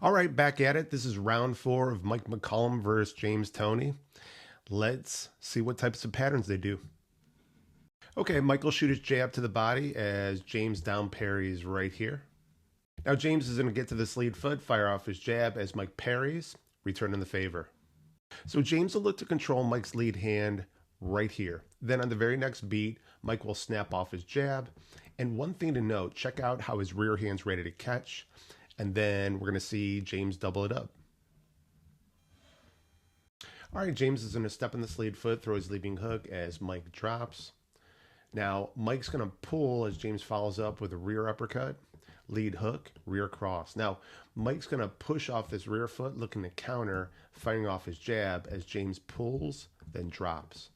All right, back at it. This is round 4 of Mike McCallum versus James Toney. Let's see what types of patterns they do. Okay, Mike will shoot his jab to the body as James down parries right here. Now James is going to get to this lead foot, fire off his jab as Mike parries, returning the favor. So James will look to control Mike's lead hand right here. Then on the very next beat, Mike will snap off his jab. And one thing to note, check out how his rear hand's ready to catch. And then we're going to see James double it up. All right, James is going to step in this lead foot, throw his leaping hook as Mike drops. Now, Mike's going to pull as James follows up with a rear uppercut, lead hook, rear cross. Now, Mike's going to push off this rear foot, looking to counter, firing off his jab as James pulls, then drops.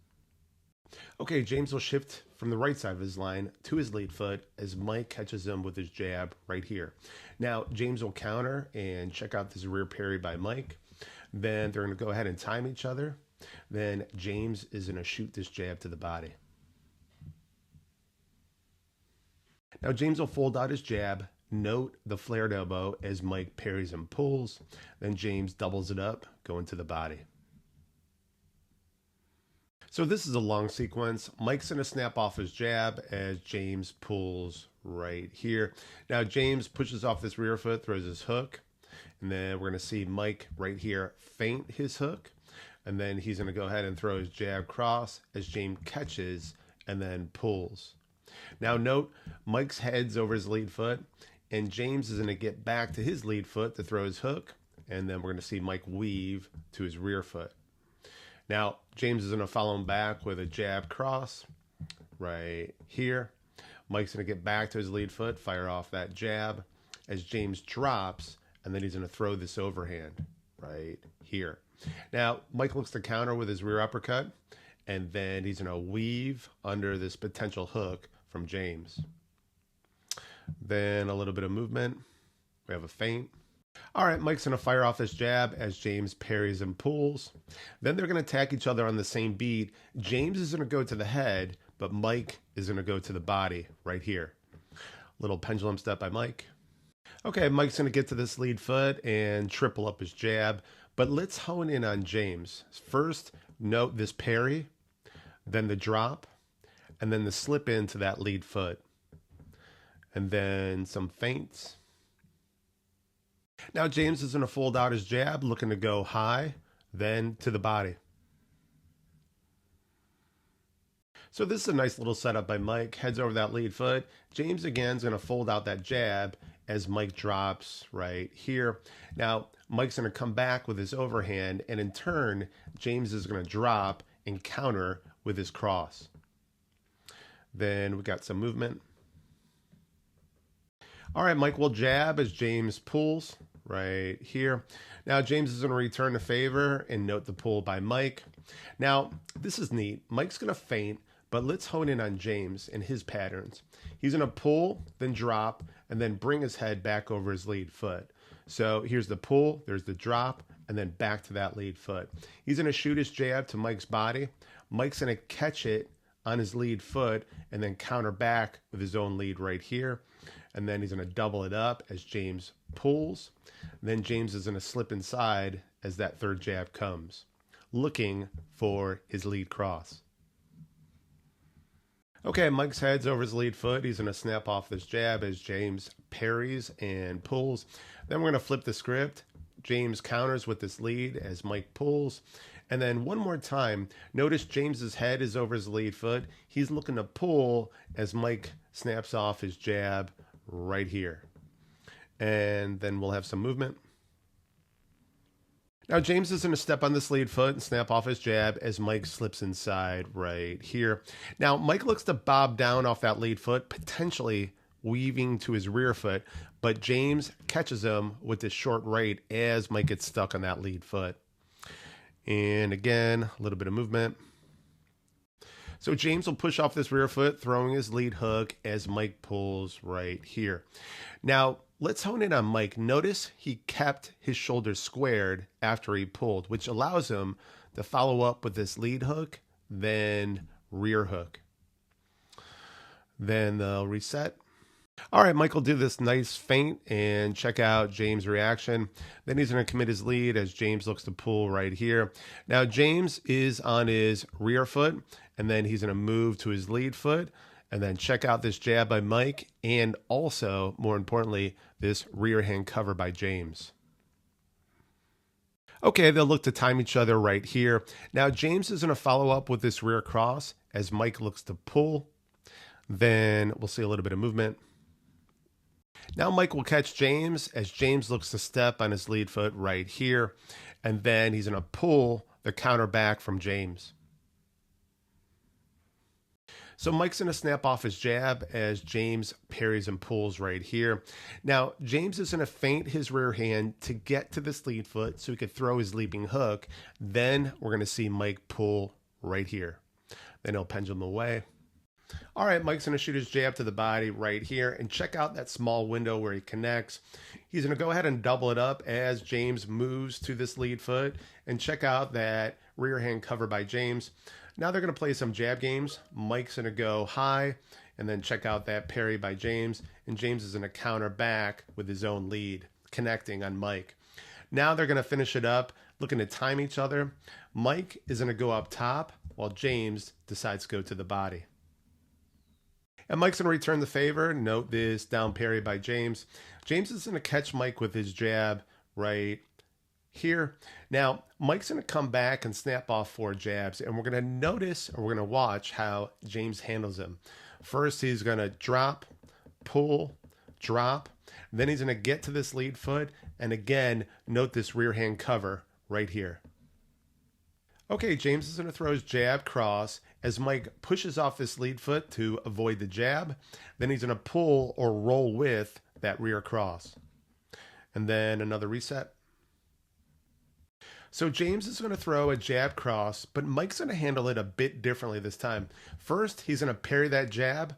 Okay, James will shift from the right side of his line to his lead foot as Mike catches him with his jab right here. Now, James will counter and check out this rear parry by Mike. Then they're going to go ahead and time each other. Then James is going to shoot this jab to the body. Now, James will fold out his jab. Note the flared elbow as Mike parries and pulls. Then James doubles it up, going to the body. So this is a long sequence. Mike's going to snap off his jab as James pulls right here. Now James pushes off this rear foot, throws his hook, and then we're going to see Mike right here feint his hook, and then he's going to go ahead and throw his jab cross as James catches and then pulls. Now note, Mike's head's over his lead foot, and James is going to get back to his lead foot to throw his hook, and then we're going to see Mike weave to his rear foot. Now, James is going to follow him back with a jab cross right here. Mike's going to get back to his lead foot, fire off that jab as James drops, and then he's going to throw this overhand right here. Now, Mike looks to counter with his rear uppercut, and then he's going to weave under this potential hook from James. Then a little bit of movement. We have a feint. All right, Mike's going to fire off his jab as James parries and pulls. Then they're going to attack each other on the same beat. James is going to go to the head, but Mike is going to go to the body right here. Little pendulum step by Mike. Okay, Mike's going to get to this lead foot and triple up his jab, but let's hone in on James. First, note this parry, then the drop, and then the slip into that lead foot, and then some feints. Now James is going to fold out his jab, looking to go high, then to the body. So this is a nice little setup by Mike. Heads over that lead foot. James again is going to fold out that jab as Mike drops right here. Now Mike's going to come back with his overhand, and in turn, James is going to drop and counter with his cross. Then we got some movement. All right, Mike will jab as James pulls right here. Now James is going to return the favor and note the pull by Mike. Now this is neat. Mike's going to feint, but let's hone in on James and his patterns. He's going to pull, then drop, and then bring his head back over his lead foot. So here's the pull, there's the drop, and then back to that lead foot. He's going to shoot his jab to Mike's body. Mike's going to catch it on his lead foot and then counter back with his own lead right here. And then he's going to double it up as James pulls. Then James is going to slip inside as that third jab comes, looking for his lead cross. Okay, Mike's head's over his lead foot. He's going to snap off this jab as James parries and pulls. Then we're going to flip the script. James counters with this lead as Mike pulls. And then one more time, notice James's head is over his lead foot. He's looking to pull as Mike snaps off his jab right here. And then we'll have some movement. Now James is going to step on this lead foot and snap off his jab as Mike slips inside right here. Now Mike looks to bob down off that lead foot, potentially weaving to his rear foot, but James catches him with this short right as Mike gets stuck on that lead foot. And again, a little bit of movement. So James will push off this rear foot, throwing his lead hook as Mike pulls right here. Now, let's hone in on Mike. Notice he kept his shoulders squared after he pulled, which allows him to follow up with this lead hook, then rear hook. Then they'll reset. All right, Mike will do this nice feint and check out James' reaction. Then he's going to commit his lead as James looks to pull right here. Now, James is on his rear foot, and then he's going to move to his lead foot, and then check out this jab by Mike, and also, more importantly, this rear hand cover by James. Okay, they'll look to time each other right here. Now, James is going to follow up with this rear cross as Mike looks to pull. Then we'll see a little bit of movement. Now Mike will catch James as James looks to step on his lead foot right here. And then he's going to pull the counter back from James. So Mike's going to snap off his jab as James parries and pulls right here. Now, James is going to feint his rear hand to get to this lead foot so he could throw his leaping hook. Then we're going to see Mike pull right here. Then he'll pendulum away. All right, Mike's going to shoot his jab to the body right here and check out that small window where he connects. He's going to go ahead and double it up as James moves to this lead foot and check out that rear hand cover by James. Now they're going to play some jab games. Mike's going to go high and then check out that parry by James. And James is going to counter back with his own lead, connecting on Mike. Now they're going to finish it up, looking to time each other. Mike is going to go up top while James decides to go to the body. And Mike's going to return the favor. Note this down parry by James. James is going to catch Mike with his jab right here. Now, Mike's going to come back and snap off 4 jabs. And we're going to notice, or we're going to watch how James handles him. First, he's going to drop, pull, drop. Then he's going to get to this lead foot. And again, note this rear hand cover right here. Okay, James is going to throw his jab cross as Mike pushes off this lead foot to avoid the jab. Then he's going to pull or roll with that rear cross. And then another reset. So James is going to throw a jab cross, but Mike's going to handle it a bit differently this time. First, he's going to parry that jab,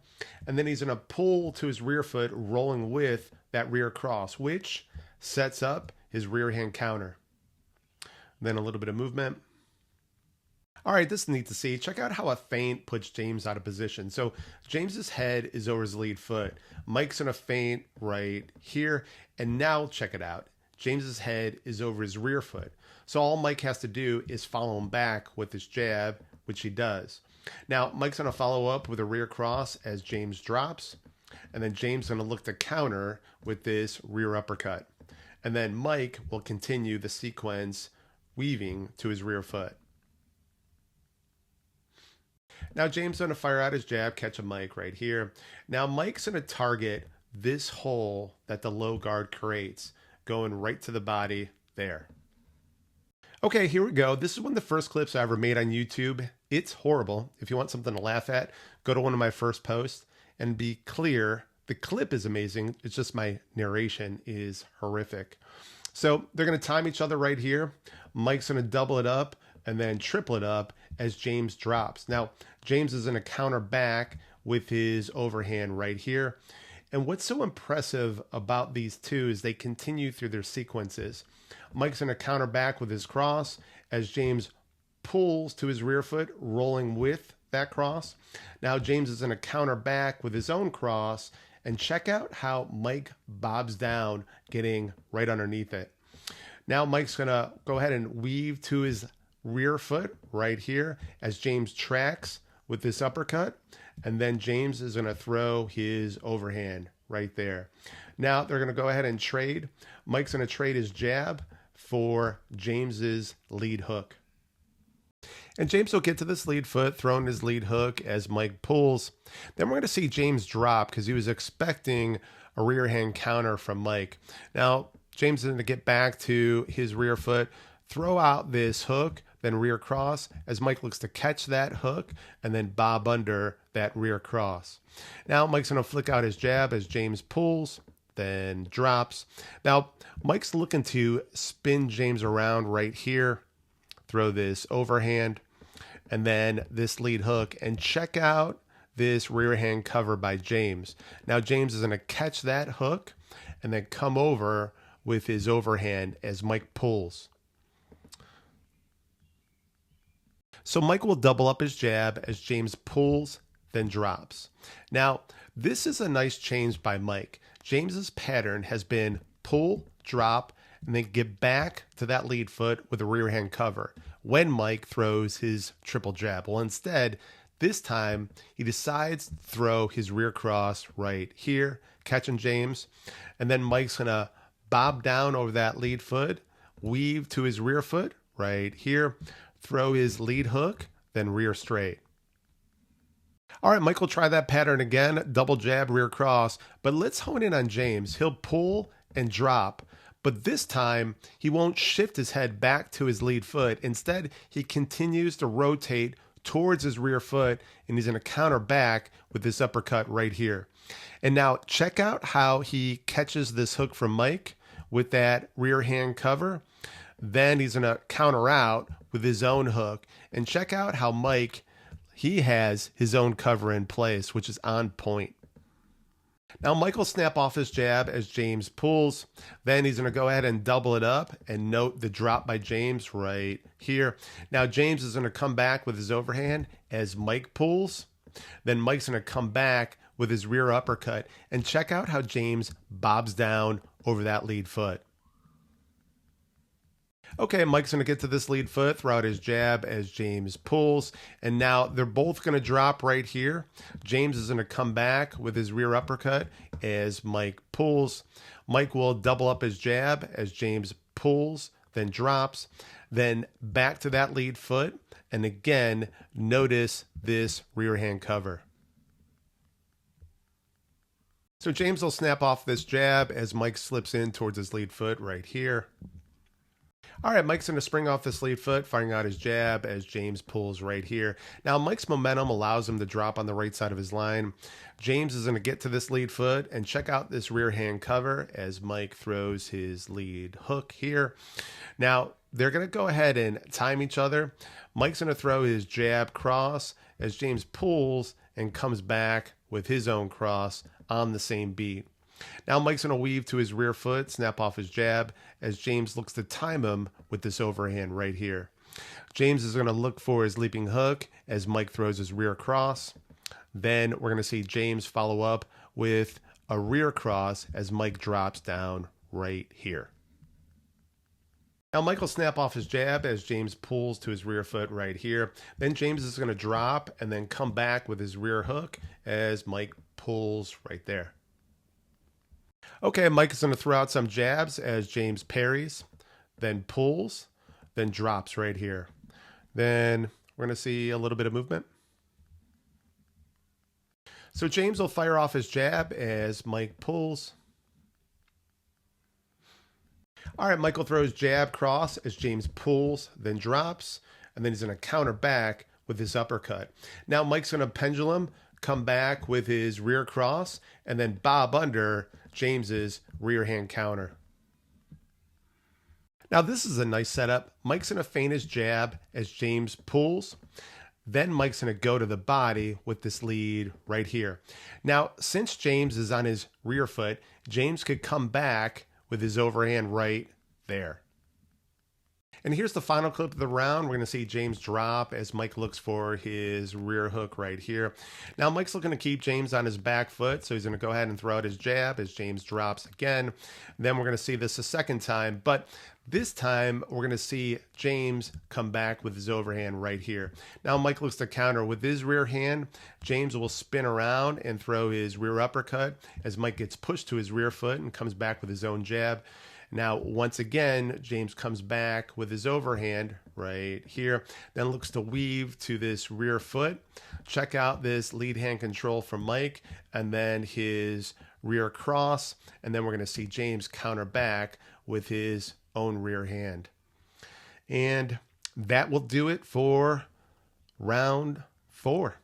and then he's going to pull to his rear foot, rolling with that rear cross, which sets up his rear hand counter. Then a little bit of movement. All right, this is neat to see. Check out how a feint puts James out of position. So James's head is over his lead foot. Mike's in a feint right here. And now check it out. James's head is over his rear foot. So all Mike has to do is follow him back with his jab, which he does. Now, Mike's going to follow up with a rear cross as James drops. And then James is going to look to counter with this rear uppercut. And then Mike will continue the sequence weaving to his rear foot. Now James is going to fire out his jab, catch a Mike right here. Now Mike's going to target this hole that the low guard creates, going right to the body there. Okay, here we go. This is one of the first clips I ever made on YouTube. It's horrible. If you want something to laugh at, go to one of my first posts and be clear. The clip is amazing. It's just my narration is horrific. So they're going to time each other right here. Mike's going to double it up and then triple it up as James drops. Now, James is going to counter back with his overhand right here. And what's so impressive about these two is they continue through their sequences. Mike's going to counter back with his cross as James pulls to his rear foot, rolling with that cross. Now James is going to counter back with his own cross, and check out how Mike bobs down, getting right underneath it. Now Mike's going to go ahead and weave to his rear foot right here as James tracks with this uppercut, and then James is going to throw his overhand right there. Now they're going to go ahead and trade. Mike's going to trade his jab for James's lead hook. And James will get to this lead foot, throwing his lead hook as Mike pulls. Then we're going to see James drop because he was expecting a rear hand counter from Mike. Now James is going to get back to his rear foot, throw out this hook, then rear cross as Mike looks to catch that hook and then bob under that rear cross. Now Mike's going to flick out his jab as James pulls, then drops. Now Mike's looking to spin James around right here, throw this overhand, and then this lead hook, and check out this rear hand cover by James. Now James is going to catch that hook and then come over with his overhand as Mike pulls. So Mike will double up his jab as James pulls, then drops. Now, this is a nice change by Mike. James's pattern has been pull, drop, and then get back to that lead foot with a rear hand cover when Mike throws his triple jab. Well, instead, this time he decides to throw his rear cross right here, catching James, and then Mike's gonna bob down over that lead foot, weave to his rear foot right here, throw his lead hook, then rear straight. All right, Mike will try that pattern again, double jab, rear cross, but let's hone in on James. He'll pull and drop, but this time he won't shift his head back to his lead foot. Instead, he continues to rotate towards his rear foot, and he's going to counter back with this uppercut right here. And now check out how he catches this hook from Mike with that rear hand cover. Then he's going to counter out with his own hook. And check out how Mike, he has his own cover in place, which is on point. Now Mike will snap off his jab as James pulls. Then he's going to go ahead and double it up, and note the drop by James right here. Now James is going to come back with his overhand as Mike pulls. Then Mike's going to come back with his rear uppercut, and check out how James bobs down over that lead foot. Okay, Mike's going to get to this lead foot, throw out his jab as James pulls, and now they're both going to drop right here. James is going to come back with his rear uppercut as Mike pulls. Mike will double up his jab as James pulls, then drops, then back to that lead foot, and again, notice this rear hand cover. So James will snap off this jab as Mike slips in towards his lead foot right here. All right, Mike's going to spring off this lead foot, firing out his jab as James pulls right here. Now, Mike's momentum allows him to drop on the right side of his line. James is going to get to this lead foot, and check out this rear hand cover as Mike throws his lead hook here. Now, they're going to go ahead and time each other. Mike's going to throw his jab cross as James pulls and comes back with his own cross on the same beat. Now Mike's going to weave to his rear foot, snap off his jab as James looks to time him with this overhand right here. James is going to look for his leaping hook as Mike throws his rear cross. Then we're going to see James follow up with a rear cross as Mike drops down right here. Now Mike will snap off his jab as James pulls to his rear foot right here. Then James is going to drop and then come back with his rear hook as Mike pulls right there. Okay, Mike is going to throw out some jabs as James parries, then pulls, then drops right here. Then we're going to see a little bit of movement. So James will fire off his jab as Mike pulls. All right, Mike will throw his jab cross as James pulls, then drops, and then he's going to counter back with his uppercut. Now Mike's going to pendulum, come back with his rear cross, and then bob under James's rear hand counter. Now this is a nice setup. Mike's going to feint his jab as James pulls. Then Mike's going to go to the body with this lead right here. Now, since James is on his rear foot, James could come back with his overhand right there. And here's the final clip of the round. We're going to see James drop as Mike looks for his rear hook right here. Now Mike's looking to keep James on his back foot, so he's going to go ahead and throw out his jab as James drops again. Then we're going to see this a second time, but this time we're going to see James come back with his overhand right here. Now Mike looks to counter with his rear hand. James will spin around and throw his rear uppercut as Mike gets pushed to his rear foot and comes back with his own jab. Now, once again, James comes back with his overhand right here, then looks to weave to this rear foot. Check out this lead hand control from Mike, and then his rear cross, and then we're going to see James counter back with his own rear hand. And that will do it for round 4.